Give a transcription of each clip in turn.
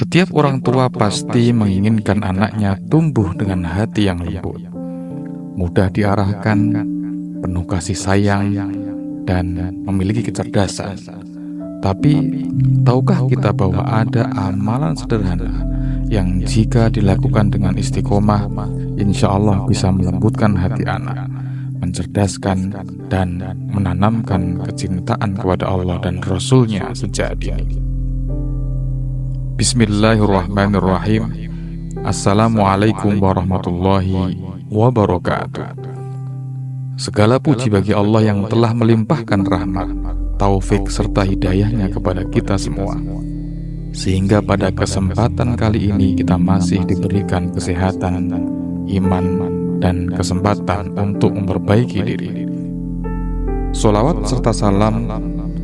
Setiap orang tua pasti menginginkan anaknya tumbuh dengan hati yang lembut, mudah diarahkan, penuh kasih sayang, dan memiliki kecerdasan. Tapi, tahukah kita bahwa ada amalan sederhana yang jika dilakukan dengan istiqomah, insya Allah bisa melembutkan hati anak, mencerdaskan, dan menanamkan kecintaan kepada Allah dan Rasul-Nya sejak dini. Bismillahirrahmanirrahim. Assalamualaikum warahmatullahi wabarakatuh. Segala puji bagi Allah yang telah melimpahkan rahmat, taufik serta hidayahnya kepada kita semua, sehingga pada kesempatan kali ini kita masih diberikan kesehatan, iman, dan kesempatan untuk memperbaiki diri. Sholawat serta salam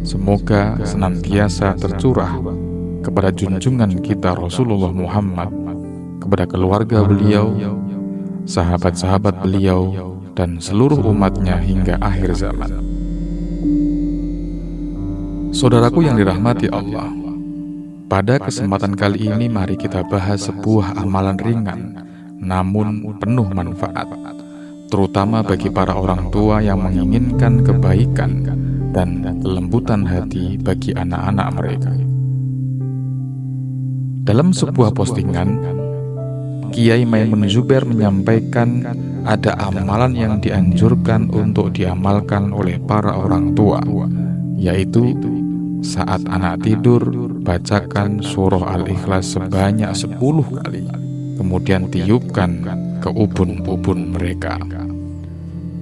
semoga senantiasa tercurah kepada junjungan kita Rasulullah Muhammad, kepada keluarga beliau, sahabat-sahabat beliau, dan seluruh umatnya hingga akhir zaman. Saudaraku yang dirahmati Allah, pada kesempatan kali ini mari kita bahas sebuah amalan ringan namun penuh manfaat, terutama bagi para orang tua yang menginginkan kebaikan dan kelembutan hati bagi anak-anak mereka. Dalam sebuah postingan, Kiai Maimun Zubair menyampaikan ada amalan yang dianjurkan untuk diamalkan oleh para orang tua, yaitu saat anak tidur, bacakan surah Al-Ikhlas sebanyak 10 kali, kemudian tiupkan ke ubun-ubun mereka.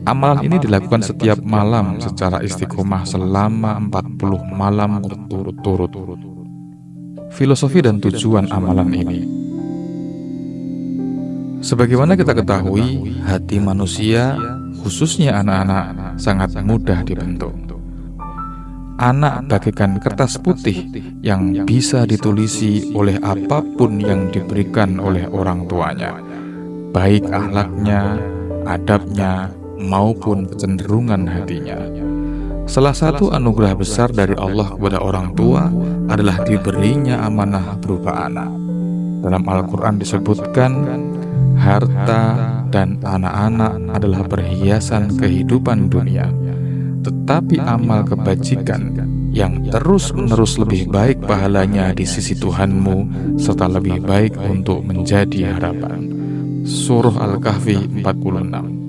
Amalan ini dilakukan setiap malam secara istiqomah selama 40 malam berturut-turut. Filosofi dan tujuan amalan ini, sebagaimana kita ketahui, hati manusia, khususnya anak-anak, sangat mudah dibentuk. Anak bagaikan kertas putih yang bisa ditulisi oleh apapun yang diberikan oleh orang tuanya, baik akhlaknya, adabnya, maupun kecenderungan hatinya. Salah satu anugerah besar dari Allah kepada orang tua adalah diberinya amanah berupa anak. Dalam Al-Quran disebutkan, harta dan anak-anak adalah perhiasan kehidupan dunia, tetapi amal kebajikan yang terus-menerus lebih baik pahalanya di sisi Tuhanmu, serta lebih baik untuk menjadi harapan. Surah Al-Kahfi 46.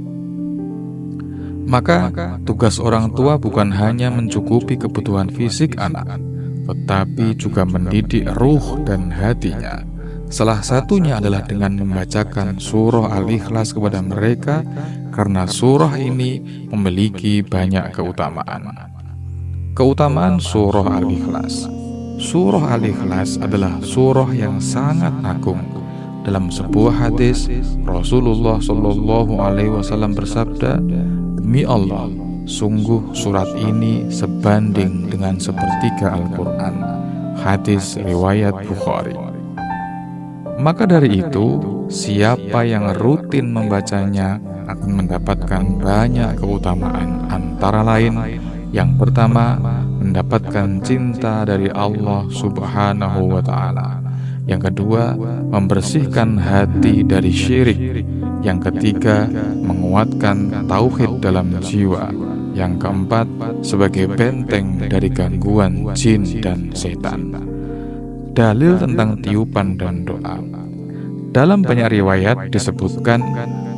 Maka tugas orang tua bukan hanya mencukupi kebutuhan fisik anak, tetapi juga mendidik ruh dan hatinya. Salah satunya adalah dengan membacakan surah Al-Ikhlas kepada mereka, karena surah ini memiliki banyak keutamaan. Keutamaan surah Al-Ikhlas. Surah Al-Ikhlas adalah surah yang sangat agung. Dalam sebuah hadis, Rasulullah SAW bersabda, "Demi Allah, sungguh surat ini sebanding dengan sepertiga Al-Quran." Hadis riwayat Bukhari. Maka dari itu, siapa yang rutin membacanya akan mendapatkan banyak keutamaan, antara lain, yang pertama, mendapatkan cinta dari Allah Subhanahu wa Ta'ala. Yang kedua, membersihkan hati dari syirik. Yang ketiga, menguatkan tauhid dalam jiwa. Yang keempat, sebagai benteng dari gangguan jin dan setan. Dalil tentang tiupan dan doa. Dalam banyak riwayat disebutkan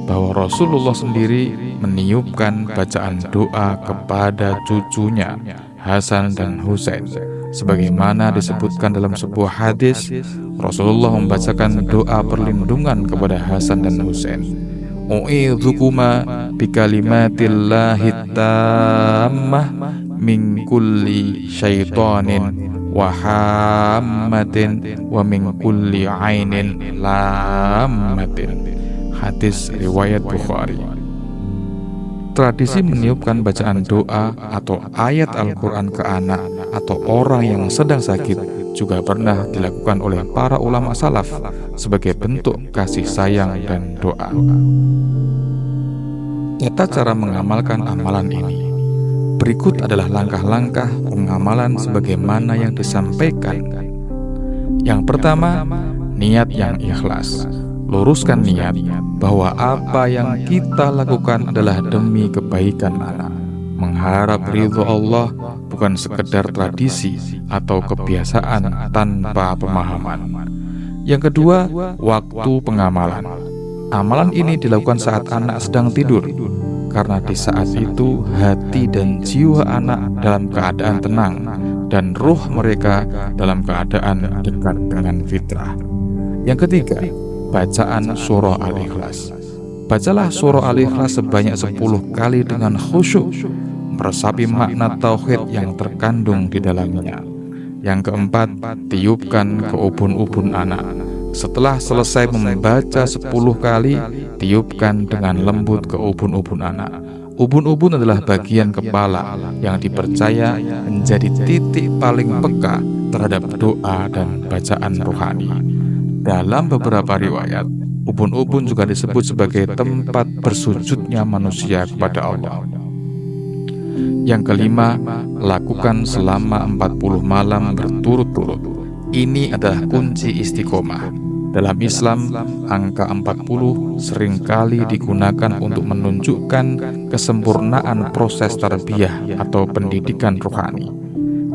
bahwa Rasulullah sendiri meniupkan bacaan doa kepada cucunya Hasan dan Husain. Sebagaimana disebutkan dalam sebuah hadis, Rasulullah membacakan doa perlindungan kepada Hasan dan Husain. U'idzukuma bikalimatillahi tammah min kulli syaitanin wa hammatin wa min kulli ainin lammatin. Hadis riwayat Bukhari. Tradisi meniupkan bacaan doa atau ayat Al-Quran ke anak atau orang yang sedang sakit juga pernah dilakukan oleh para ulama salaf sebagai bentuk kasih sayang dan doa. Tata cara mengamalkan amalan ini. Berikut adalah langkah-langkah pengamalan sebagaimana yang disampaikan. Yang pertama, niat yang ikhlas. Luruskan niat bahwa apa yang kita lakukan adalah demi kebaikan anak. Mengharap ridho Allah bukan sekedar tradisi atau kebiasaan tanpa pemahaman. Yang kedua, waktu pengamalan. Amalan ini dilakukan saat anak sedang tidur, karena di saat itu hati dan jiwa anak dalam keadaan tenang dan ruh mereka dalam keadaan dekat dengan fitrah. Yang ketiga, bacaan surah Al-Ikhlas. Bacalah surah Al-Ikhlas sebanyak 10 kali dengan khusyuk, meresapi makna tauhid yang terkandung di dalamnya. Yang keempat, tiupkan ke ubun-ubun anak. Setelah selesai membaca 10 kali, tiupkan dengan lembut ke ubun-ubun anak. Ubun-ubun adalah bagian kepala yang dipercaya menjadi titik paling peka terhadap doa dan bacaan rohani. Dalam beberapa riwayat, ubun-ubun juga disebut sebagai tempat bersujudnya manusia kepada Allah. Yang kelima, lakukan selama 40 malam berturut-turut. Ini adalah kunci istiqomah. Dalam Islam, angka 40 seringkali digunakan untuk menunjukkan kesempurnaan proses tarbiyah atau pendidikan rohani.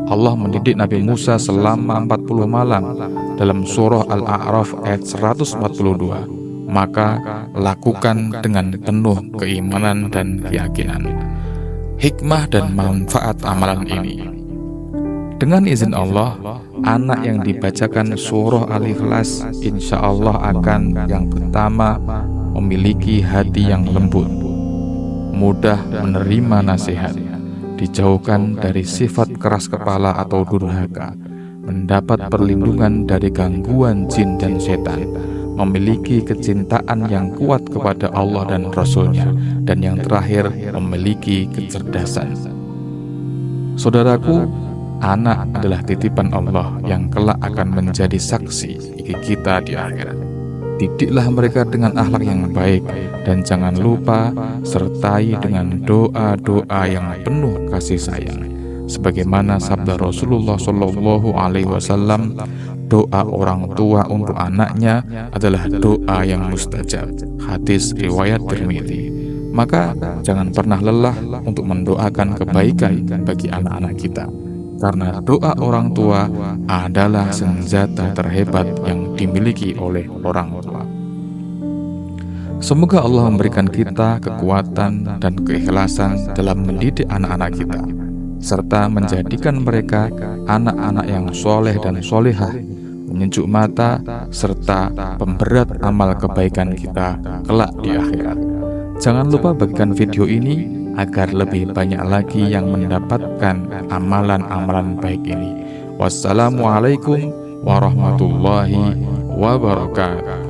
Allah mendidik Nabi Musa selama 40 malam dalam surah Al-A'raf ayat 142. Maka lakukan dengan penuh keimanan dan keyakinan. Hikmah dan manfaat amalan ini. Dengan izin Allah, anak yang dibacakan surah Al-Ikhlas insya Allah akan yang pertama memiliki hati yang lembut, mudah menerima nasihat, dijauhkan dari sifat keras kepala atau durhaka, mendapat perlindungan dari gangguan jin dan setan, memiliki kecintaan yang kuat kepada Allah dan Rasul-Nya, dan yang terakhir memiliki kecerdasan. Saudaraku, anak adalah titipan Allah yang kelak akan menjadi saksi bagi kita di akhirat. Didiklah mereka dengan akhlak yang baik, dan jangan lupa sertai dengan doa-doa yang penuh kasih sayang. Sebagaimana sabda Rasulullah SAW, doa orang tua untuk anaknya adalah doa yang mustajab. Hadis riwayat Tirmidzi. Maka jangan pernah lelah untuk mendoakan kebaikan bagi anak-anak kita, karena doa orang tua adalah senjata terhebat yang dimiliki oleh orang tua. Semoga Allah memberikan kita kekuatan dan keikhlasan dalam mendidik anak-anak kita, serta menjadikan mereka anak-anak yang soleh dan solehah, penyejuk mata, serta pemberat amal kebaikan kita kelak di akhirat. Jangan lupa bagikan video ini agar lebih banyak lagi yang mendapatkan amalan-amalan baik ini. Wassalamualaikum warahmatullahi wabarakatuh.